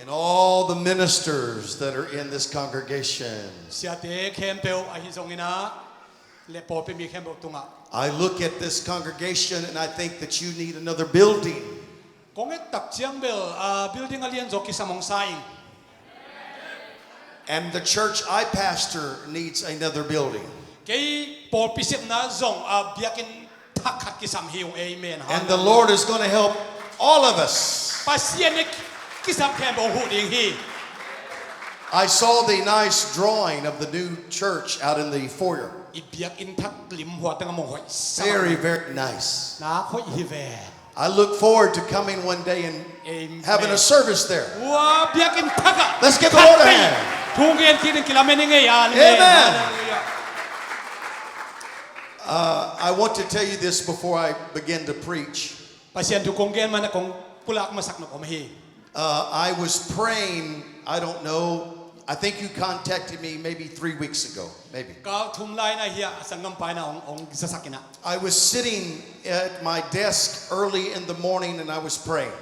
and all the ministers that are in this congregation. I look at this congregation and I think that you need another building. And the church I pastor needs another building. And the Lord is going to help all of us. I saw the nice drawing of the new church out in the foyer. Very, very nice. I look forward to coming one day and having a service there. Let's give the Lord a hand. Amen. I want to tell you this before I begin to preach. I was praying, I don't know, I think you contacted me maybe 3 weeks ago, maybe. I was sitting at my desk early in the morning and I was praying.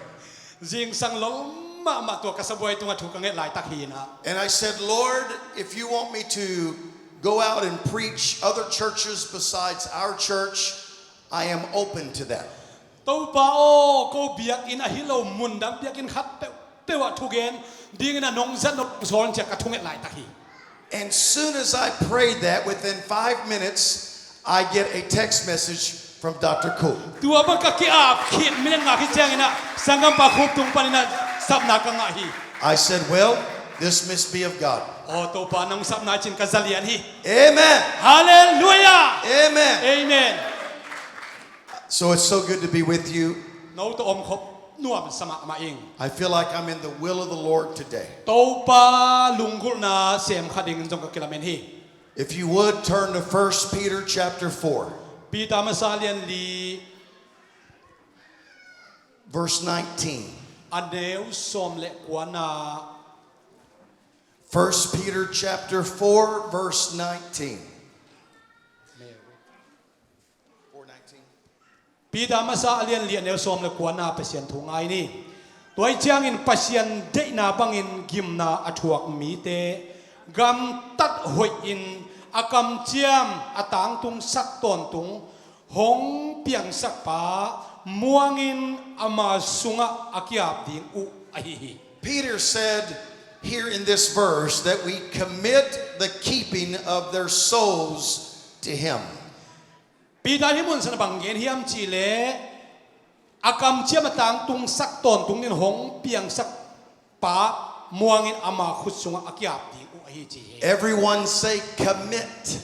And I said, Lord, if you want me to go out and preach other churches besides our church, I am open to that. And soon as I prayed that, within 5 minutes, I get a text message from Dr. Cole. I said, well, this must be of God. Amen. Hallelujah. Amen. Amen. So it's so good to be with you. I feel like I'm in the will of the Lord today. If you would turn to 1 Peter chapter 4. Verse 19. 1 Peter chapter 4 verse 19. 4:19 Peter said here in this verse that we commit the keeping of their souls to him. Everyone say commit.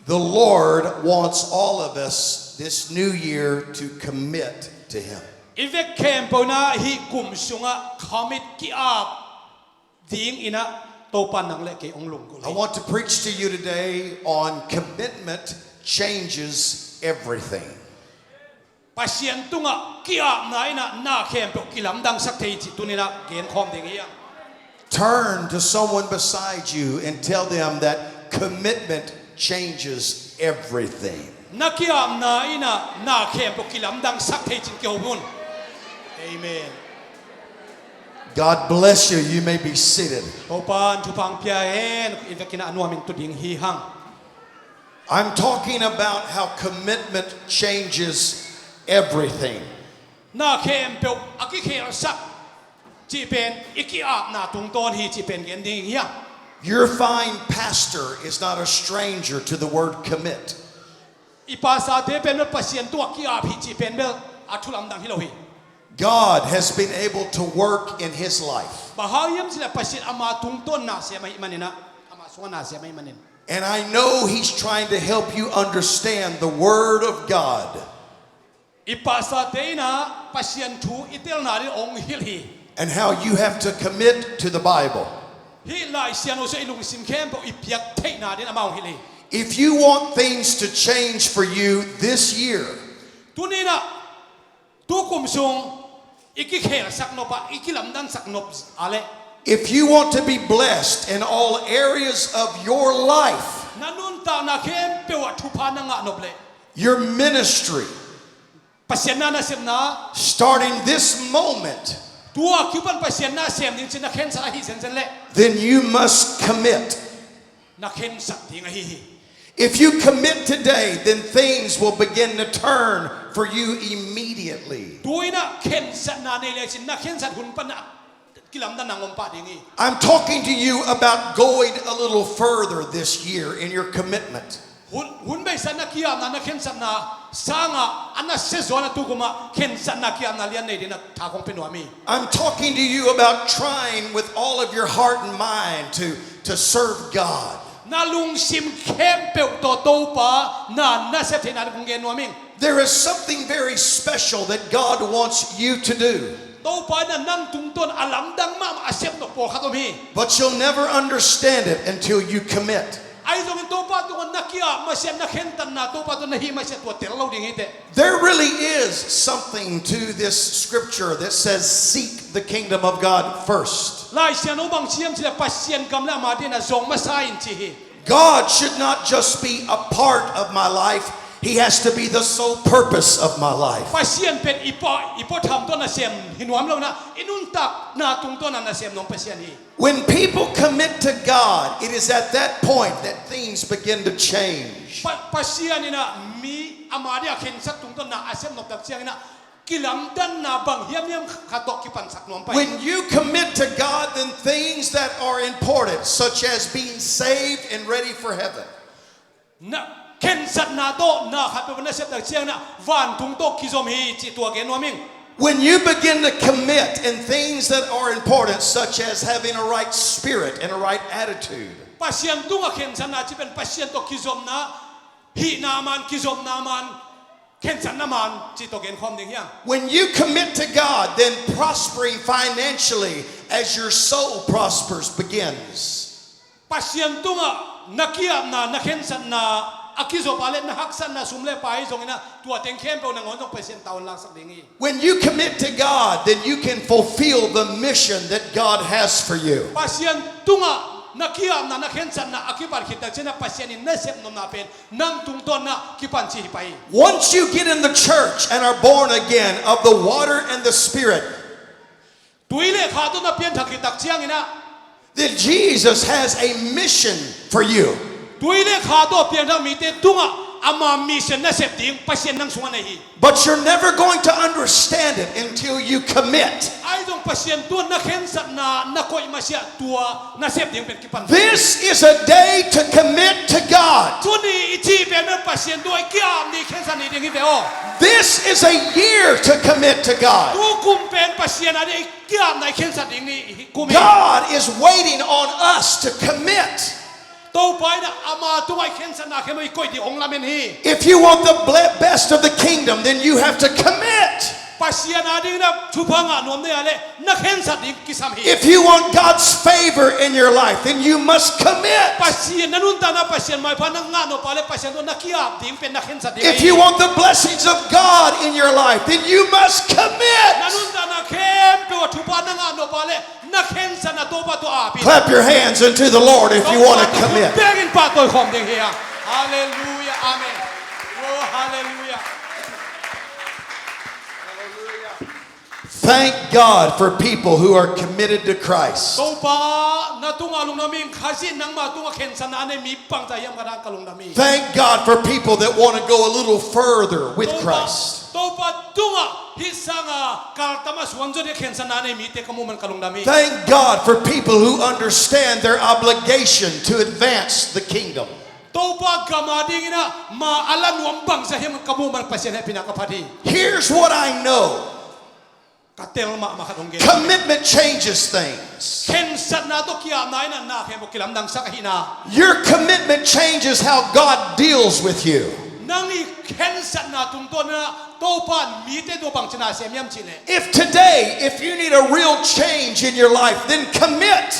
The Lord wants all of us this new year to commit to him. I want to preach to you today on commitment changes everything. Turn to someone beside you and tell them that commitment changes everything. Amen. God bless you. You may be seated. I'm talking about how commitment changes everything. Your fine pastor is not a stranger to the word commit. God has been able to work in his life. And I know he's trying to help you understand the word of God. And how you have to commit to the Bible. If you want things to change for you this year, if you want to be blessed in all areas of your life, your ministry, pasien na sem na starting this moment, tua kipan pasien na sem ning chin na khen sa hi sen sen le then you must commit. na khen sa ting hi. If you commit today, then things will begin to turn for you immediately. Tuina khen sa na ne le chin na khen sa hun pan na kilam da nangom pa ding hi. I'm talking to you about going a little further this year in your commitment. Hun bai sa na kiam na khen sa na sanga ana se zo na tu kuma khen sa na kiam na lian nei din na tha kong penwa mi. I'm talking to you about trying with all of your heart and mind to serve God. Na lung sim khem pe to to pa na se the na kong gen wa ming. There is something very special that God wants you to do. To pa na nang tung ton alam dang ma asep no po khatom hi. But you'll never understand it until you commit. Ai dong to pa to na kia ma se na khen tan na to pa to na hi ma se to tel lo ding hi te. There really is something to this scripture that says seek the kingdom of God first. Lai sian o bang chiam sila pasien kam la ma din na zong ma sa in chi hi. God should not just be a part of my life, He has to be the sole purpose of my life. Pasien pen ipo tham to na sem hinwam lo na inun tak na tung to na sem nong pasien hi. When people commit to God, it is at that point that things begin to change. Pasien ina mi amari akhen sak tung to na asem nok tak chiang ina kilam dan na bang hiam hiam khatok ki pan sak nom pai. When you commit to God, then things that are important, such as being saved and ready for heaven, Na ken sat na to na khat pe na sep tak chiang na van tung to ki zom hi chi tua gen wa ming. when you begin to commit in things that are important, such as having a right spirit and a right attitude, Pasien tunga ken san na chi pen pasien to ki zom na hi na man ki zom na man ken san na man chi to gen khom ding hiang. when you commit to God, then prospering financially as your soul prospers begins. Pasien tunga nakiam na nakhen san na akizo palet na haksan na sumle pai zong ina tua teng khem pe na ngon tong pasien taon lang sak ding hi. When you commit to God, then you can fulfill the mission that God has for you. Pasien tunga nakiam na nakhen san na akibar khitak chena pasien in na sep nom na pen nang tung ton na kipan chi pai. Once you get in the church and are born again of the water and the Spirit, Tuile kha to na pian thak khitak chiang ina then Jesus has a mission for you. Tuile kha to pian thak mi te tunga ama mission na sep ding pasien nang sunga hi. But you're never going to understand it until you commit. Ai dong pasien tu na khen san na koi masia tua na sep ding pen kipan. This is a day to commit to God. Tuni ichi pen pasien tu ai kiam ni khen san ni ding hi te o. This is a year to commit to God. Tu kum pen pasien ade kiam na khen san ding ni kum. God is waiting on us to commit. To pai na ama tu ai khen san na khem ai koi di ong la men hi. If you want the best of the kingdom, then you have to commit. Pasien ade na chupanga nom ne ale na khen san ding kisam hi. If you want God's favor in your life, then you must commit. Pasien nanun ta na pasien mai pa na nga no pale pasien to na kiam ding pen na khen san ding. If you want the blessings of God in your life, then you must commit. Nanun ta na khem pe wa chupa na nga no pale na khen san na to pa to a pi. Clap your hands unto the Lord if you want to commit. Begin pa to khom ding hi. Hallelujah. Amen. Oh hallelujah. Thank God for people who are committed to Christ. To pa na tunga lung naming khasin nang ma tunga khen san na ne mi pang ta yam kadang kalung nami. Thank God for people that want to go a little further with Christ. To pa tunga hisanga kal tamas wangjo de khen san na ne mi te kamu man kalung nami. Thank God for people who understand their obligation to advance the kingdom. To pa gamading ina ma alam wambang sa him kamu man pasien he pinakapati. Here's what I know. Katel ma makatong gen. Commitment changes things. Khen san na to kiam na ina na khem kilam dang sa kahina. Your commitment changes how God deals with you. Nang I khen san na tung to na to pa mi te do bang china sem yam chine. If today, if you need a real change in your life, then commit.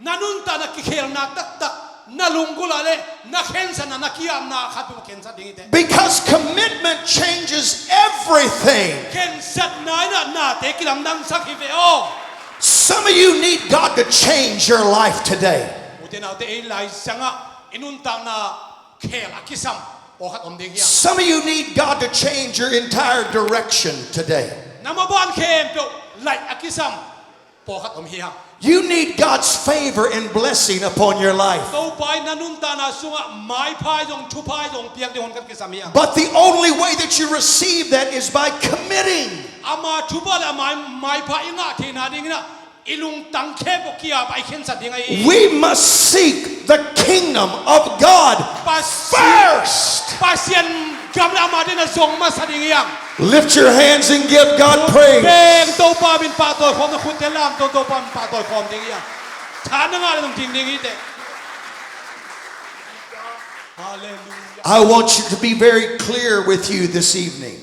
Nanun ta na kikhel na tak tak na lunggul ale na khen san na kiam na khatu khen san ding ite. Because commitment changes everything. Khen san na na te kilam dang sa khive o. Some of you need God to change your life today. Uten autte e lai sanga inun ta na khel akisam Some of you need God to change your entire direction today. You need God's favor and blessing upon your life. But the only way that you receive that is by committing. We must seek the kingdom of God first. Lift your hands and give God praise. I want you to be very clear with you this evening.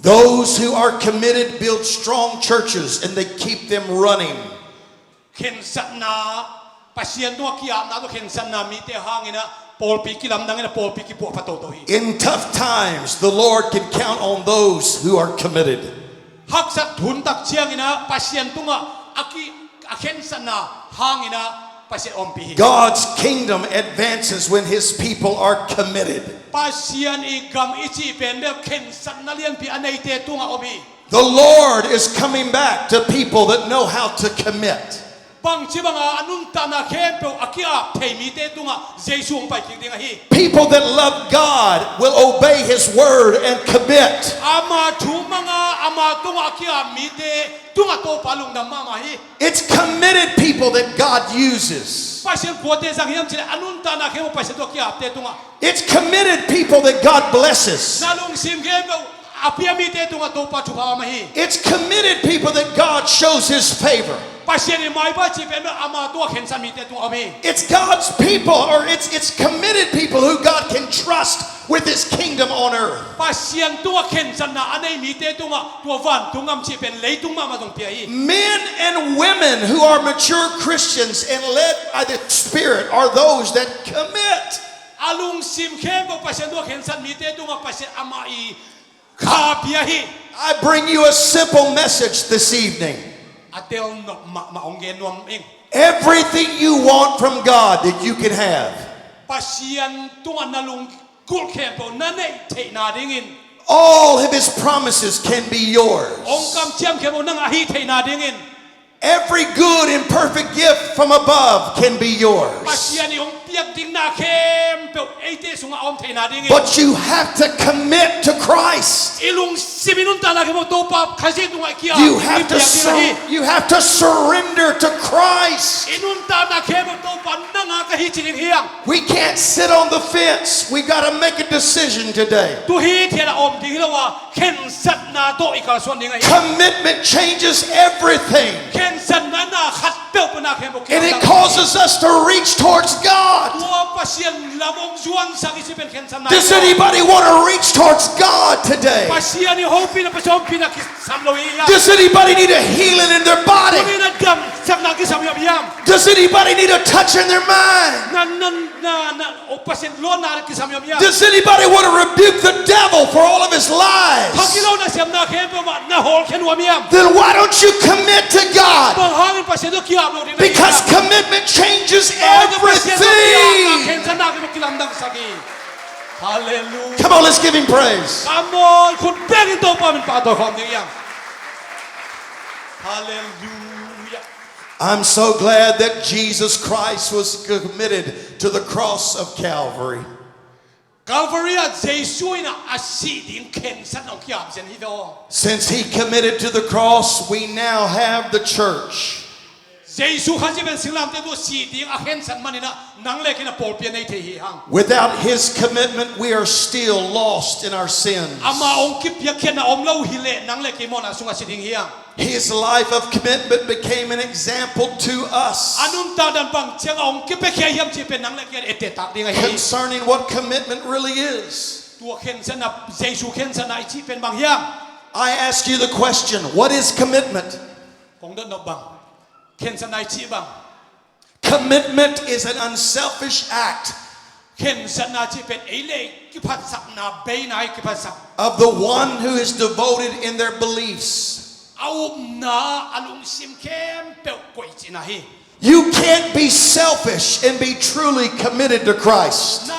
Those who are committed build strong churches and they keep them running. In tough times, the Lord can count on those who are committed. God's kingdom advances when His people are committed. The Lord is coming back to people that know how to commit. People that love God will obey His word and commit. It's committed people that God uses. It's committed people that God blesses. It's committed people that God shows His favor. It's God's people, or it's committed people who God can trust with His kingdom on earth. Men and women who are mature Christians and led by the Spirit are those that commit. I bring you a simple message this evening. Everything you want from God that you can have. All of His promises can be yours. Every good and perfect gift from above can be yours. But you have to commit to Christ. You have to surrender to Christ. We can't sit on the fence. We got to make a decision today. Commitment changes everything. And it causes us to reach towards God. Does anybody want to reach towards God today? Does anybody need a healing in their body? Does anybody need a touch in their mind? Does anybody want to rebuke the devil for all of his lies? Then why don't you commit to God? Because commitment changes everything. Come on, let's give Him praise. I'm so glad that Jesus Christ was committed to the cross of Calvary. Since He committed to the cross, we now have the church. Without His commitment, we are still lost in our sins. His life of commitment became an example to us concerning what commitment really is. I ask you the question, what is commitment? Commitment is an unselfish act of the one who is devoted in their beliefs. You can't be selfish and be truly committed to Christ.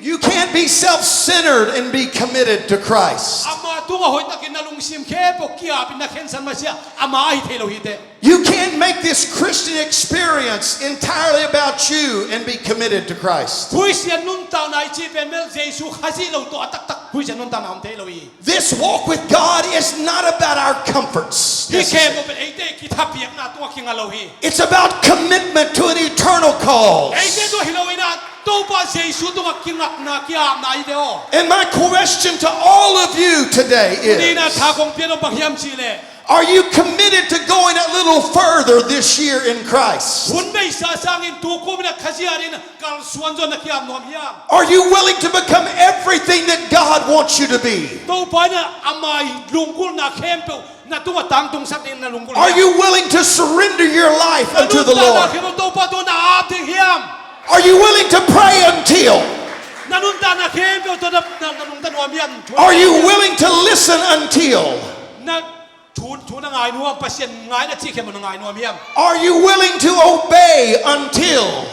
You can't be self-centered and be committed to Christ. You can't make this Christian experience entirely about you and be committed to Christ. This walk with God is not about our comforts. It's about commitment to an eternal cause. And my question to all of you today is, are you committed to going a little further this year in Christ? Are you willing to become everything that God wants you to be? Are you willing to surrender your life unto the Lord? Are you willing to pray until? Are you willing to listen until? Are you willing to obey until?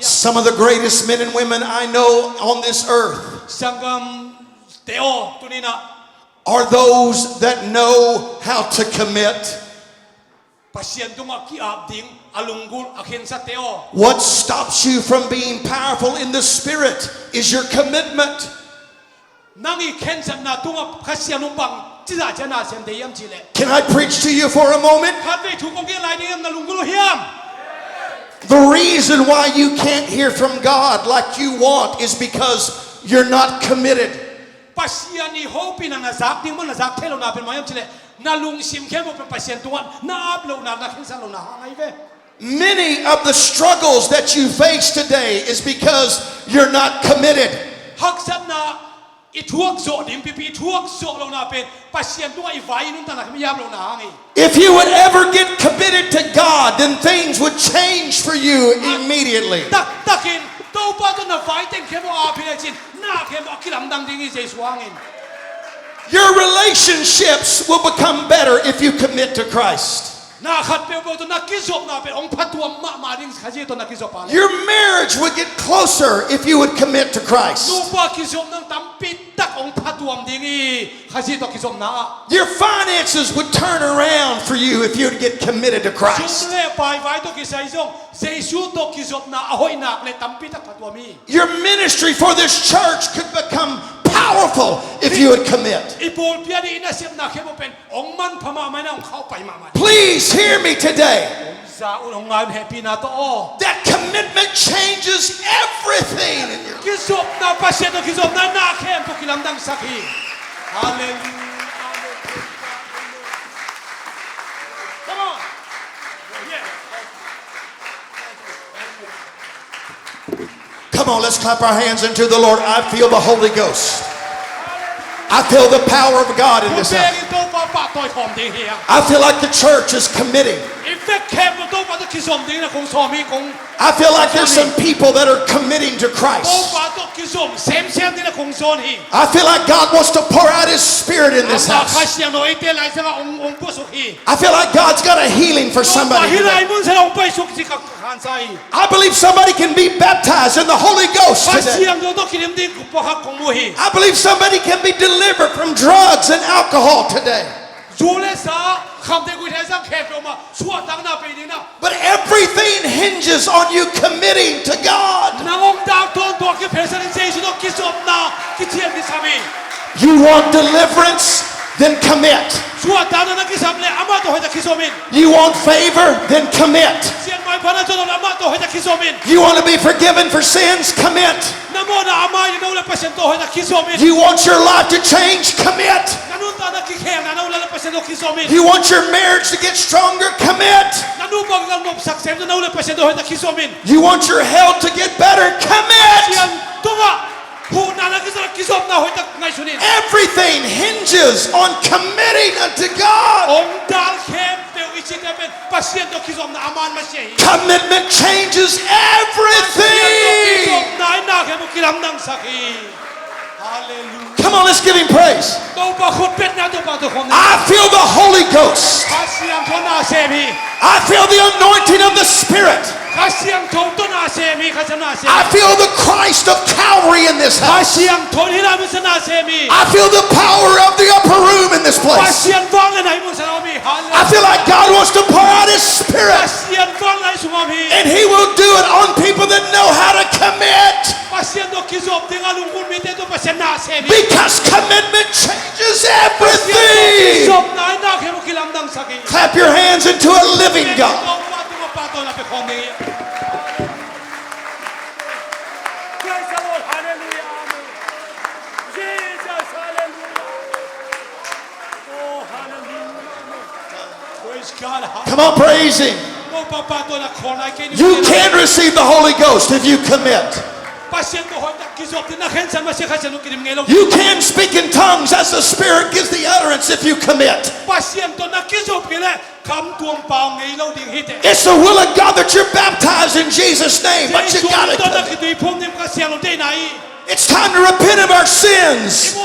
Some of the greatest men and women I know on this earth are those that know how to commit. What stops you from being powerful in the Spirit is your commitment. Can I preach to you for a moment? The reason why you can't hear from God like you want is because you're not committed. Many of the struggles that you face today is because you're not committed. If you would ever get committed to God, then things would change for you immediately. Your relationships will become better if you commit to Christ. Your marriage would get closer if you would commit to Christ. Your finances would turn around for you if you would get committed to Christ. Your ministry for this church could become powerful if you would commit. Please hear me today. That commitment changes everything in your life. Come on. Come on, let's clap our hands into the Lord. I feel the Holy Ghost. I feel the power of God in this house. I feel like the church is committing. I feel like there's some people that are committing to Christ. I feel like God wants to pour out His Spirit in this house. I feel like God's got a healing for somebody today. I believe somebody can be baptized in the Holy Ghost today. I believe somebody can be delivered from drugs and alcohol today. But everything hinges on you committing to God. You want deliverance? Then commit. You want favor? Then commit. You want to be forgiven for sins? Commit. You want your life to change? Commit. You want your marriage to get stronger? Commit. You want your health to get better? Commit. Everything hinges on committing unto God. Commitment changes everything. Hallelujah. Come on, let's give him praise. I feel the Holy Ghost. I feel the anointing of the Spirit. I feel the Christ of Calvary in this house. I feel the power of the upper room in this place. I feel like God wants to pour out His Spirit. And He will do it on people that know how to commit. Because commitment changes everything. Clap your hands into a living God. Praise the Lord. Hallelujah. Amen. Jesus. Hallelujah. Oh, hallelujah. Praise God. Come on, praise Him. You can't receive the Holy Ghost if you commit. You can speak in tongues as the Spirit gives the utterance if you commit. It's the will of God that you're baptized in Jesus' name, but you gotta commit. It's time to repent of our sins.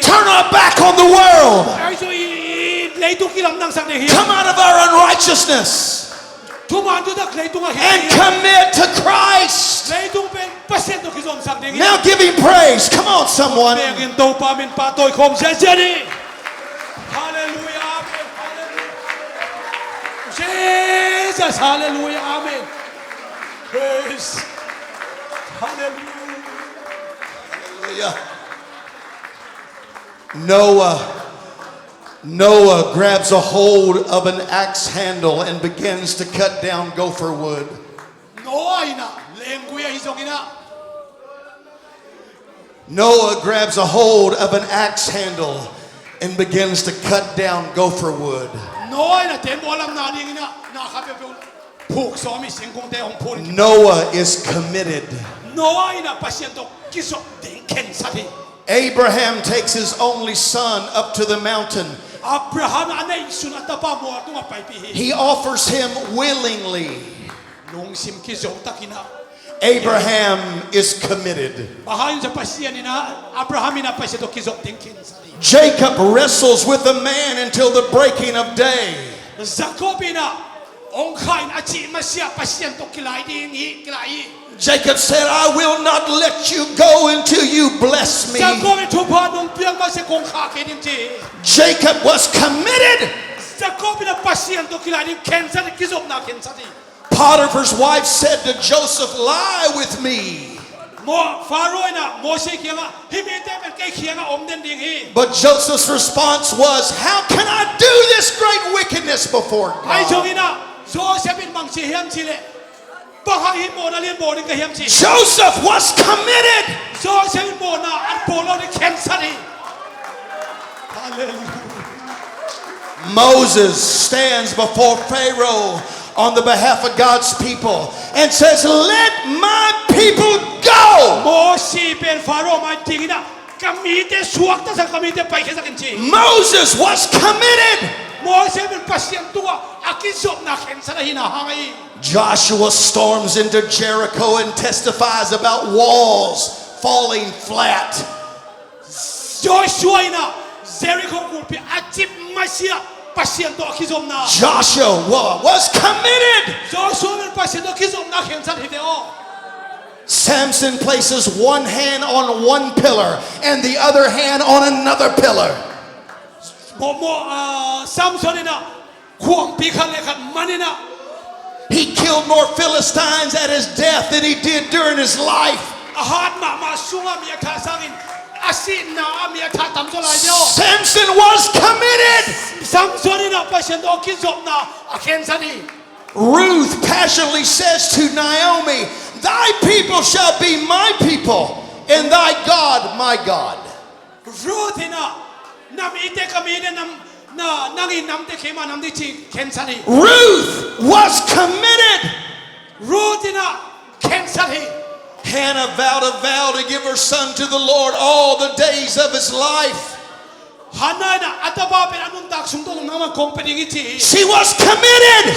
Turn our back on the world. Come out of our unrighteousness and commit to Christ. Now give Him praise. Come on, someone. Hallelujah. Jesus. Hallelujah. Amen. Praise. Hallelujah. Noah grabs a hold of an axe handle and begins to cut down gopher wood. Noah grabs a hold of an axe handle and begins to cut down gopher wood. Noah is committed. Abraham takes his only son up to the mountain. He offers him willingly. Abraham is committed. Jacob wrestles with a man until the breaking of day. Jacob said, I will not let you go until you bless me. Jacob was committed. Potiphar's wife said to Joseph, lie with me. But Joseph's response was, how can I do this great wickedness before God? Joseph was committed. Moses stands before Pharaoh on the behalf of God's people and says, let my people go. Moses was committed. Joshua storms into Jericho and testifies about walls falling flat. Joshua was committed. Samson places one hand on one pillar and the other hand on another pillar. He killed more Philistines at his death than he did during his life. Samson was committed. Ruth passionately says to Naomi, thy people shall be my people, and thy God my God. Ruth was committed. Hannah vowed a vow to give her son to the Lord all the days of his life. She was committed.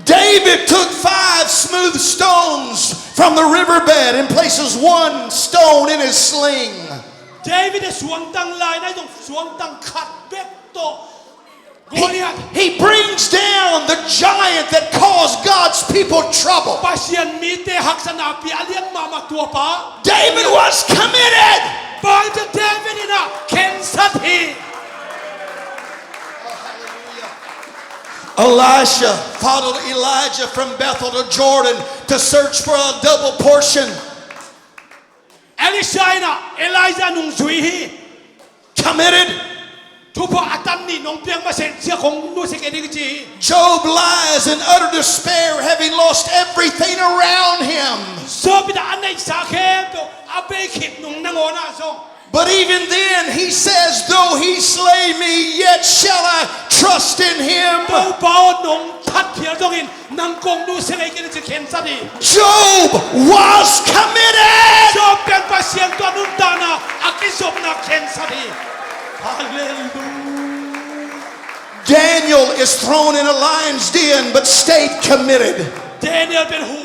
David took 5 smooth stones from the riverbed and places 1 stone in his sling. David สวงตังลายได้ต้องสวงตังขัดเบ็ดโต He brings down the giant that caused God's people trouble. ปาเชียนมีเตหักสนาปีอาเลียนมาตัวป้า David was committed. บางจะเดวิดนี่นะเข็นสัตย์ Elisha followed Elijah from Bethel to Jordan to search for a double portion. เอลิชานะเอลิจานุงซุยฮี Committed. ทุกพอาตันนี่น้องเพียงมาเสียของนู้สิเกดิกจี Job lies in utter despair, having lost everything around him. โซบิดาอันในสาเขตอาเบคิดนุ่งนางโอนาซง But even then he says, though he slay me, yet shall I trust in him. เต้าเปาหนงทัดเพียรตรงอินนางกงนู้สิเกดิกเข็นสัตย์ Job was committed. โซเป็นปาเชียนตัวนุ่นตานาอากิโซบนาเข็นสัตย์ Hallelujah. Daniel is thrown in a lion's den, but stayed committed. Daniel เป็นหู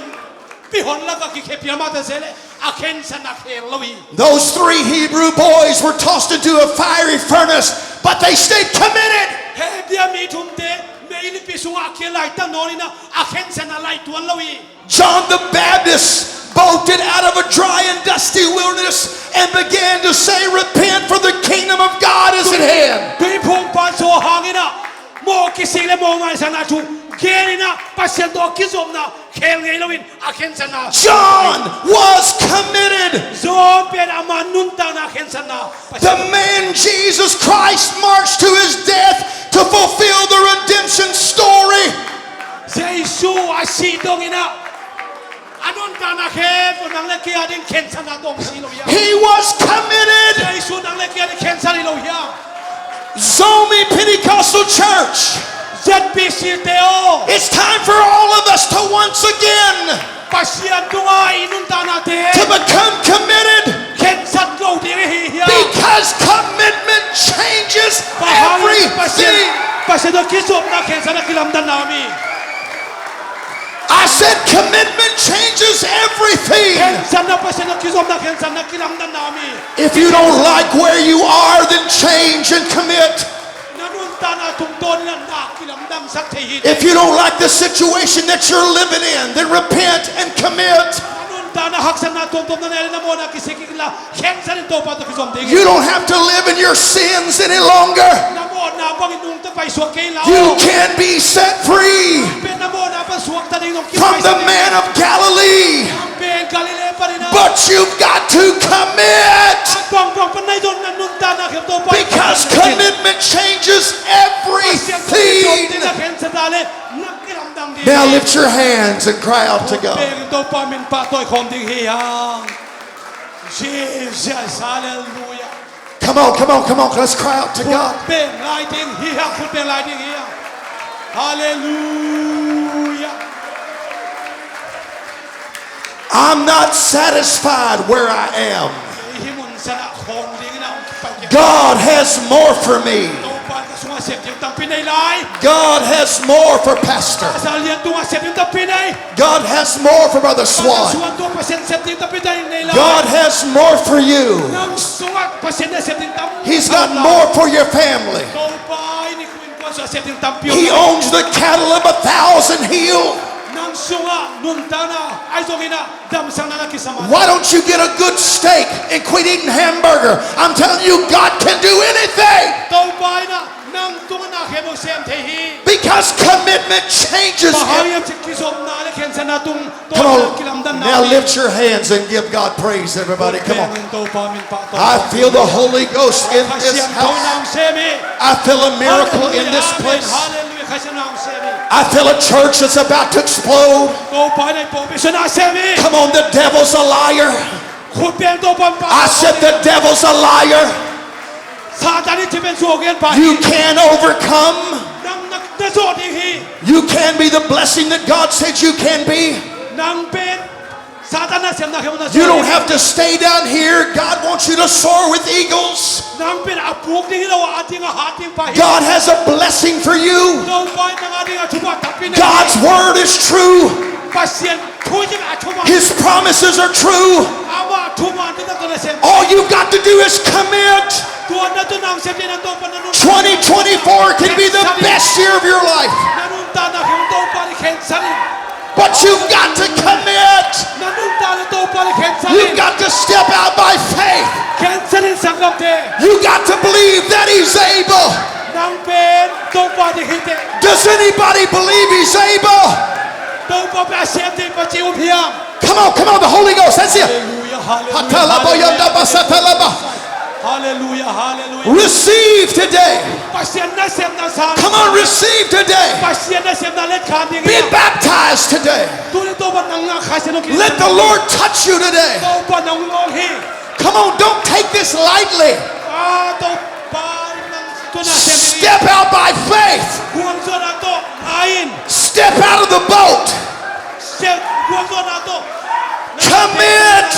ปีหอนแล้วก็กิเคปียมาแต่เสเลอาเข็นสนักเฮลวี Those 3 Hebrew boys were tossed into a fiery furnace, but they stayed committed. เฮเบียมีทุมเตเมลิปิสุงอาเคียไลตั้งโนนี่นะอาเข็นสนักไลตัวลวี John the Baptist bolted out of a dry and dusty wilderness and began to say, repent, for the kingdom of God is at hand. ตุยพงปานโซหางินะโมกิสิเลโมงานสนาชูเกนินะปัสเซนโตกิซอมนะเคลไงลวินอาเข็นสนัก John was committed. โซเป็นอามานุนตานาเข็นสนัก The man Jesus Christ marched to his death to fulfill the redemption story. เยซูอาชีตรงนี้นะอันนั้นตานาเข็นนังเลกียดินเข็นสนักตรงสีโลยา He was committed. เยซูนังเลกียดินเข็นสนักโลยา Zomi Pentecostal Church. It's time for all of us to once again to become committed, because commitment changes everything. I said commitment changes everything. If you don't like where you are, then change and commit. If you don't like the situation that you're living in, then repent and commit. You don't have to live in your sins any longer. You can be set free from the man of Galilee. But you've got to commit, because commitment changes everything. Now lift your hands and cry out to God. Jesus, hallelujah. Come on, come on, come on. Let's cry out to God. Hallelujah. I'm not satisfied where I am. God has more for me. God has more for Pastor. God has more for Brother Swan. God has more for you. He's got more for your family. He owns the cattle of 1,000 hills. Why don't you get a good steak and quit eating hamburger? I'm telling you, God can do anything. Because commitment changes everything. Come on, now lift your hands and give God praise, everybody. Come on. I feel the Holy Ghost in this house. I feel a miracle in this place. I feel a church that's about to explode. Come on, the devil's a liar. I said the devil's a liar. You can overcome. You can be the blessing that God said you can be. You don't have to stay down here. God wants you to soar with eagles. God has a blessing for you. God's word is true. His promises are true. All you've got to do is commit. 2024 can be the best year of your life. But you've got to commit. You've got to step out by faith. You've got to believe that He's able. Does anybody believe He's able? Come on, the Holy Ghost, that's it. Hallelujah, hallelujah. Receive today. Come on, receive today. Be baptized today. Let the Lord touch you today. Come on, don't take this lightly. Step out by faith. Step out of the boat. Commit.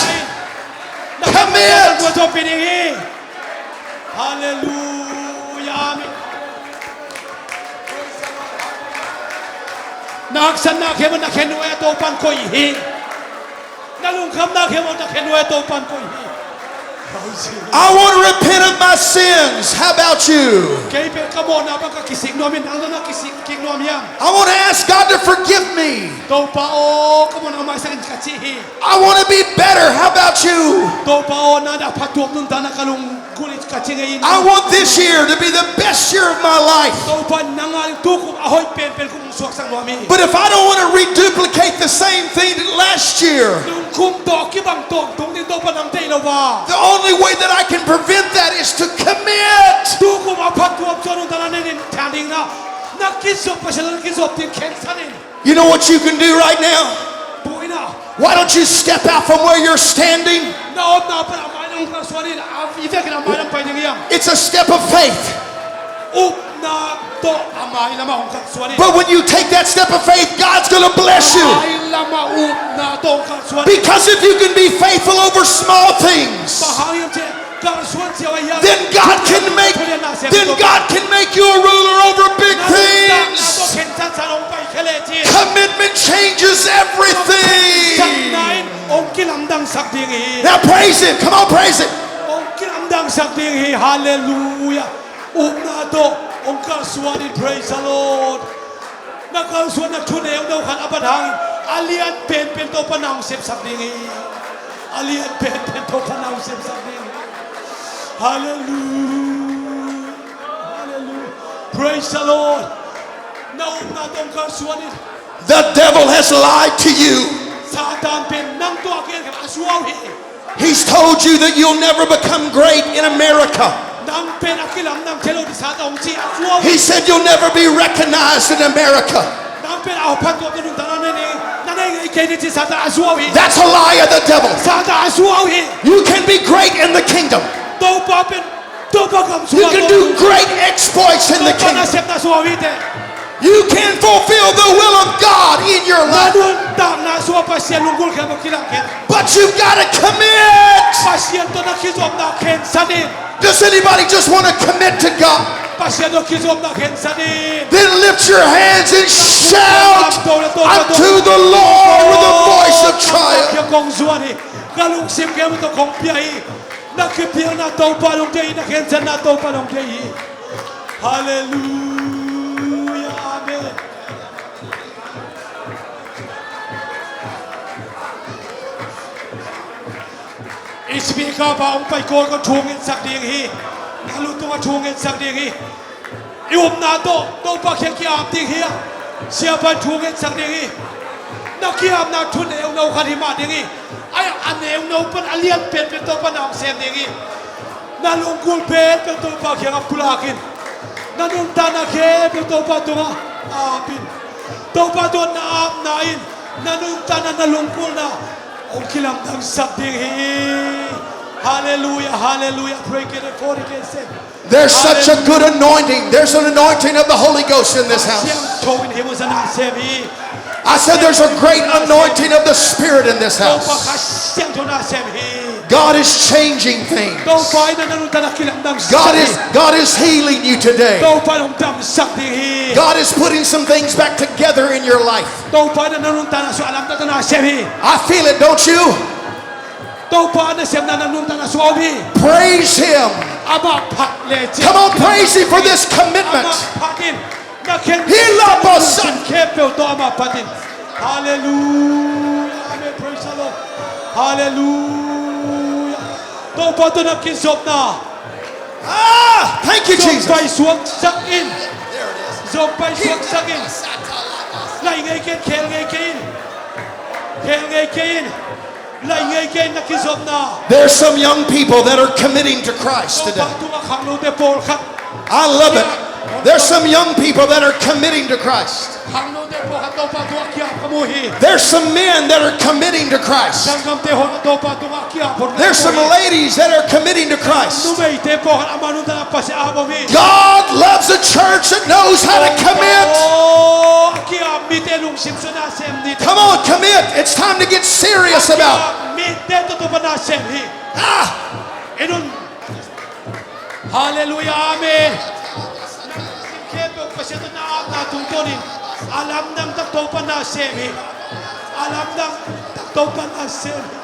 Commit. Hallelujah. Amen. Naksan na kemo na kenwe to pan ko ihi. Nalungkam na kemo na kenwe to pan ko ihi. I want to repent of my sins. How about you? I want to ask God to forgive me. I want to be better. How about you? I want this year to be the best year of my life. But if I don't want to reduplicate the same thing last year, the only way that I can prevent that is to commit. You know what you can do right now? Why don't you step out from where you're standing? It's a step of faith. But when you take that step of faith, God's going to bless you. Because if you can be faithful over small things, then God can make you a ruler over big things. Commitment changes everything. Now praise Him. Come on, praise Him. Hallelujah. Praise the Lord. Alian pen to panang sip sabdingi. Alian pen to panang sip sabdingi. Hallelujah. Hallelujah. Praise the Lord. The devil has lied to you. He's told you that you'll never become great in America. He said you'll never be recognized in America. That's a lie of the devil. You can be great in the kingdom. You can do great exploits in the kingdom. You can fulfill the will of God in your life. But you've got to commit. Does anybody just want to commit to God? Then lift your hands and shout unto the Lord with a voice of triumph. Hallelujah. Amen. Speaker ba ông phải coi con chuông in sắc điên hi, lúc tôi chuông in sắc điên hi, yêu na to ba kia kia am điên hi, siapa chuông in sắc điên hi, na kia am na thun eo nâu khát hi ma điên hi, ai anh eo nâu pan alian pen to pan am xem điên hi, na lung kul pen to ba kia am pulakin, na lung tanah ke to ba tunga apin, to ba to na am nain, na lung tanah na lung kul na. Hallelujah, hallelujah. Pray get it for it. There's such a good anointing. There's an anointing of the Holy Ghost in this house. I said there's a great anointing of the Spirit in this 都把 house. 卡香头那sem he God is changing things. 都把那能得那基兰当 God is healing you today. 都把龙当上的 he God is putting some things back together in your life. 都把那能得那说阿兰得那 sem he I feel it, don't you? 都把那 sem 那能得那说 he Praise Him. 阿妈帕勒 Come on, praise Him for this 阿妈 commitment. 帕丁那 ken He loved us. เคเปล多阿妈帕丁 Hallelujah Amen praise the Lord Hallelujah 都把那 kin ศพนะ Ah, thank you, ส่ง Jesus. ไปสวงสักอินส่งไปสวงสักอินไล่ไงเกนเคลไงเกนเคลไงเกนไล่ไงเกนนักกิจศพนะ There's some young people that are committing to Christ ต้อง today. ตัวขังลูเตโปลครับ I love it. There's some young people that are committing to Christ. ขังลูเตโปครับต้องตัวเกียร์ขโมย There's some men that are committing to Christ. สังคมเตหนตัวตัวเกียร์ There's some ladies that are committing to นู Christ. ไม่เตโปครับอามานุตาปัสอาบมี God loves a church that knows how to commit. โอ้เกียร์มีเตลุงสิมสนาเซมนี่ Come on, commit. It's time to get serious about it. มีเตตัวปนาเซมฮี Ah, เอ็นุนฮาเลลูยาอาเมนเคเปลประเสริฐนาอาตุงตัวนี้อาลัมดังตักโตปนาเซมีอาลัมดังตักโตปนาเซมี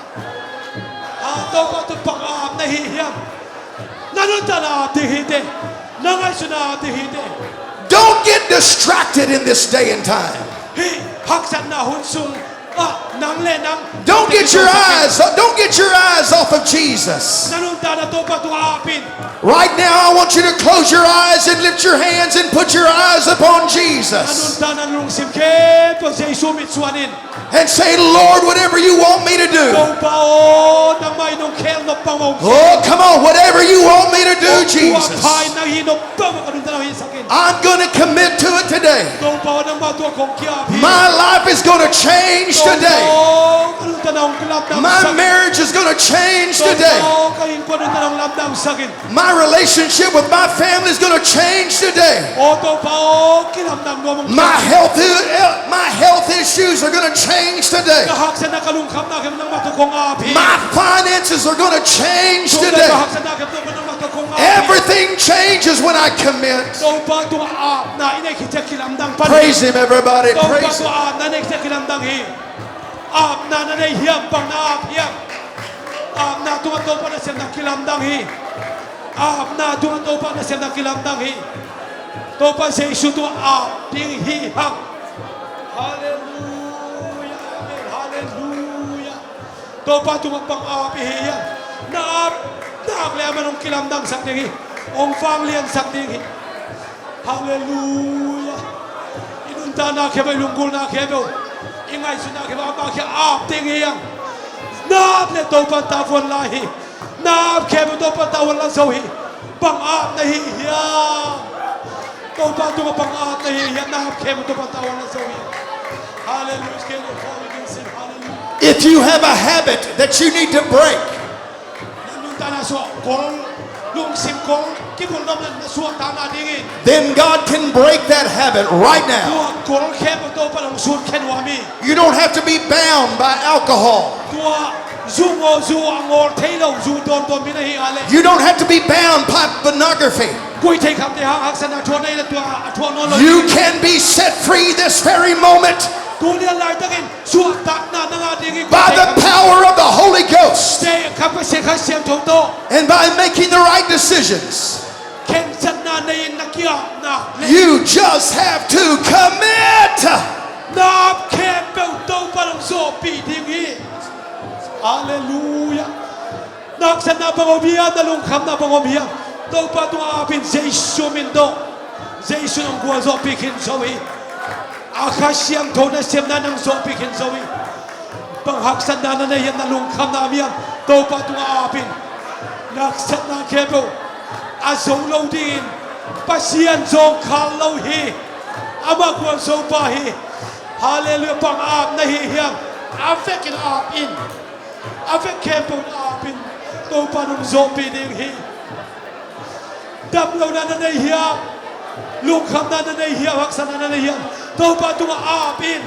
อาโตก็ตุปักอาบในหิยามนั่นตานาติหิเตนั่งไอสุนาติหิเต don't get distracted in this day and time. ฮิพักสันนาหุนซุงอ่ะนังเล่นัง Don't get your eyes off of Jesus. นั่นตานาโตปะตัวอาปิน Right now, I want you to close your eyes and lift your hands and put your eyes upon นั่น Jesus ตานาลุงสิมเคปเซซูมิตสวานิน and say, Lord, whatever you want me to โต do. ปาโอน้ำไม่นงเคลนปังมง Oh, come on, whatever you want me to do, ตัว Jesus. พายนาฮีนปังมงกันตาฮีสักิน I'm going to commit to it today. โตปาน้ำมาตัวของเกียร์พี My life is going to change today. My marriage is going to change today. My relationship with my family is going to change today. My health issues are going to change today. My finances are going to change today. Everything changes when I commit. Praise Him, everybody. Praise Him. อาบนาในเฮียมปังนาเฮียมอาบนาตัวโตปนเสนักกิลัมดังฮีอาบนาตัวโตปนเสนักกิลัมดังฮีโตปนเสสุตัวอาบดิงฮีฮักฮาเลลูยาอาเมนฮาเลลูยาโตปนตัวปังอาบฮียนาบนาบแล้วมันองกิลัมดังสักดิงฮีองฟังเลียนสักดิงฮีฮาเลลูยาอินุนตานาเคเบลุงกุลนาเคเบลยังไงสุนัขว่ามาแค่อาบติงเฮียงนาบเนี่ยตัวปัตตาวันลาฮีนาบแค่เป็นตัวปัตตาวันลาโซฮีปังอาบในเฮียตัวปัตตัวปังอาบในเฮียนาบแค่เป็นตัวปัตตาวันลาโซฮีฮาเลลูยาเกลฟอร์กินซินฮาเลลูยา If you have a habit that you need to break, นั่นนุ่นตานาสวะกงลุงซิมกงที่บุญดำเนินสวะตานาดิงิน then God can break that habit right ตัว now. กงแค่เป็นตัวปังสูตรแค่วามี You don't have to be bound by alcohol. ตัวซูโมซูอังอร์เทโลซูโดนตัวมินาฮีอาเล You don't have to be bound by pornography. กุยเทคำเดียวหักสนาชวนในตัวชวนนอน You can be set free this very moment ตัวเดียวลายตั้งอินสวดตักนานาดิงิ by the power of the Holy Ghost เจ้าขับไปเสียขับเสียงโตโต and by making the right decisions. เข็นสันนาในนักกีฬานา You just have to commit. นาเข็นเปิลโตปาลงโซปีดิงิฮาเลลูยานักสันนาบังอมียาตะลุงคำนาบังอมียาโตปาตัวอาบินเจสุมินโตเจสุนงกัวโซปีขินโซวีอาคาเสียงโทนเสียมนานังโซปีขินโซวีบังหักสันนาในยันนาลุงคำนามียาโตปาตัวอาบินนักสันนาเคเบิลอาโซโลดินปัสยันโซคาโลฮีอามากัวโซปาฮีฮาเลลูยาบังอาบในเฮียงอาเฟกินอาบอินอาเฟกเคเบิลอาบินโตปานุงโซปีดิงฮีดับเรานั้นในเฮียลุงคำนั้นในเฮียหักสันนั้นในเฮียโตปาตัวอาบิน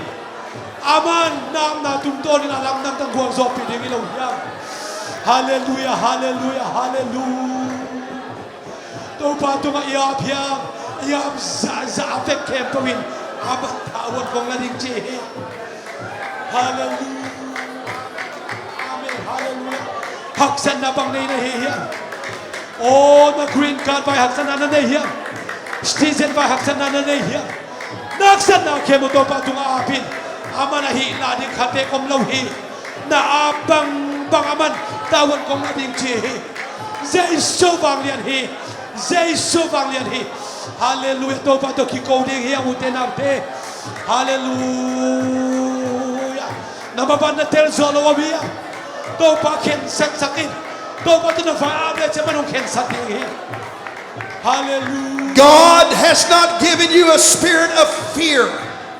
Aman nam na tumto ni alam nang tangguang zopi ding ilaw yang. Hallelujah, hallelujah, hallelujah. To pa to nga iap yang. Iap za afek kem pawin. Aban tawon kong lading jihi. Hallelujah. Amen, hallelujah. Haksan na bang nainahihiyang. Oh, na green card by haksan na nanahihiyang. Citizen by haksan na nanahihiyang. Naksan na kemo to pa to nga apin. Ama na hila din kate kom lauhi na abang bangaman tawon kong lading jihi. Zay so bang lian hi. Zay so bang lian hi. Hallelujah. To pa to kiko ding hi ang utenarte. Hallelujah. Nababan na tel solo wabia. To pa ken saksakin. To pa to na faable sa manong ken sakin hi. Hallelujah. God has not given you a spirit of fear.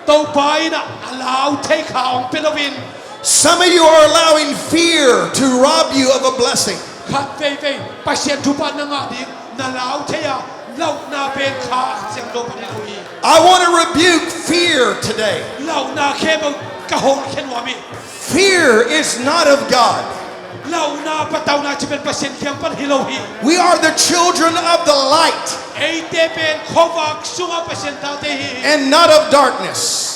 To pa ina allow take haong pinawin. Some of you are allowing fear to rob you of a blessing. Kat vei pasien tupan na nga di nalaw teya law na ben ka siyang do pa niluhi. I want to rebuke fear today. Law na kemo kahong kenwami. Fear is not of God. Law na pataw na chipen pasien kiyang panhilohi. We are the children of the light Eite ben kovak sunga pasien tatehi. and not of darkness.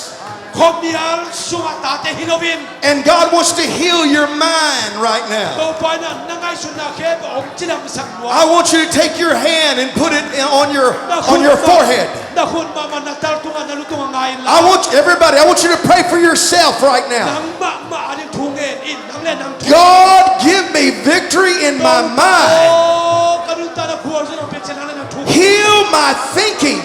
Komial sunga tate hilowin. And God wants to heal your mind right now. To pa na nangay suna kebo om chinam sakwa. I want you to take your hand and put it on your forehead. Nahun mama natal tunga nalutunga ngayon I want you to pray for yourself right now. Nang maaling tungen in nang le nang God, give me victory in my mind. Oh, kanunta na buwan sa ng pensiyanan ng tungen. Heal my thinking.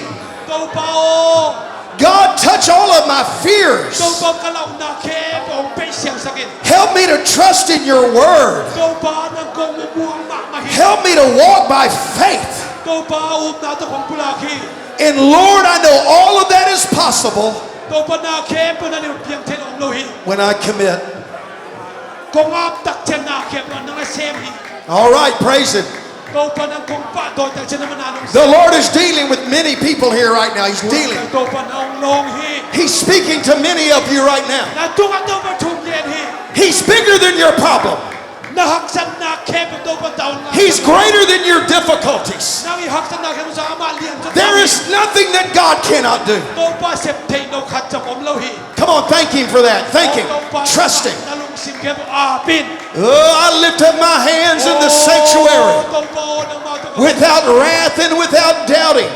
To pa o. God, touch all of my fears. To pa kalaw na kebo om pensyang sakit. Help me to trust in your word. To pa nang kong umuang mamahin. Help me to walk by faith. To pa na to kong pulaki. And Lord, I know all of that is possible To pa na kebo na niyong piyang tenong lohi. when I commit. Kung aptak tiyan na kebo na nga semhi. All right, praise Him. To pa nang kong pato tak tiyan naman anong The Lord is dealing with many people here right now. He's dealing. To pa nang longhi. He's speaking to many of you right now. Natunga to pa tungyen hi. He's bigger than your problem. Nahaksan na kebo to pa taon nga. He's greater than your difficulties. Nang ihaksan na kebo sa amalian. There is nothing that God cannot do. To pa septay no katsa om lohi. Come on, thank Him for that. Thank Him. Trust Him. Nalungsim kebo apin. Oh, I lift up my hands in the sanctuary without wrath and without doubting.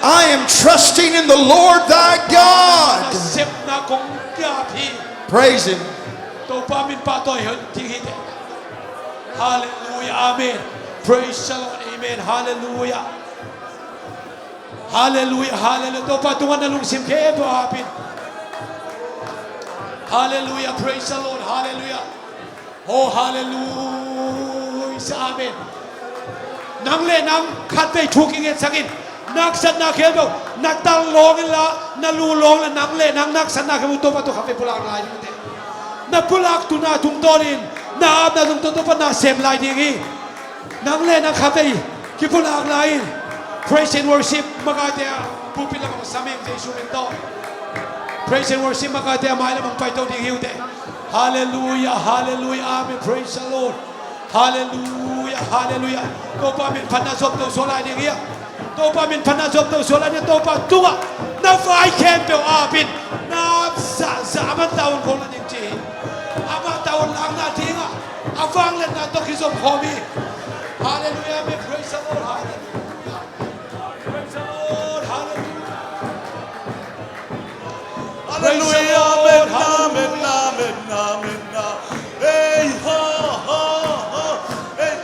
I am trusting in the Lord thy God. Praise Him. Hallelujah. Amen. Praise the Lord. Amen. Hallelujah. Hallelujah. Hallelujah. Topa tungan nalungsim kebo apin. Hallelujah. Praise the Lord. Hallelujah. Oh, hallelujah. Amen. Nang le nang katay chuking et sakin. Naksan na kebo. Natalongin la. Nalulong la nang le nang naksan na kebo. Topa to kape pulang lain. Napulak tu na tungtonin. Naab na tungtoto pa na semlay dingi. Nang le nang katay. Kipulang lain. Praise and worship. Magataya. Pupilang ang saming. Jesu minto. Praise and worship makate amay lamang paito ding hiude. Hallelujah, hallelujah, amen. Praise the Lord. Hallelujah, hallelujah. Topa min panazop to sola ding hiya. Topa min panazop to sola ni topa tunga. Na fai kempe apin. Na sa aman taon ko na ding chi. Aman taon lang na tinga. Avang let na to kizop homi. Hallelujah, amen. Praise the Lord. Hallelujah. Praise the Lord. Hallelujah. Hallelujah, amen, amen, amen, amen, hey, ha, ha, ha, hey,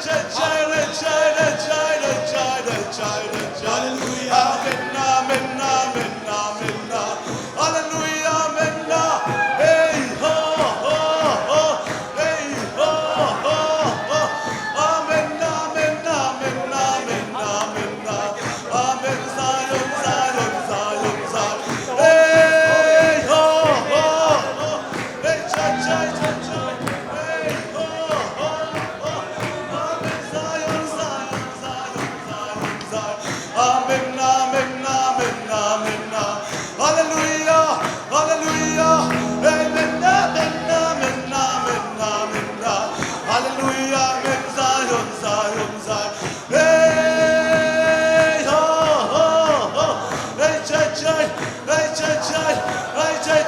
hallelujah, amen, amen, amen, amen, hallelujah, amen, hey, ha, ha, ha, hey, ha, ha, ha, amen, amen, amen, amen, amen.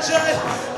Jai.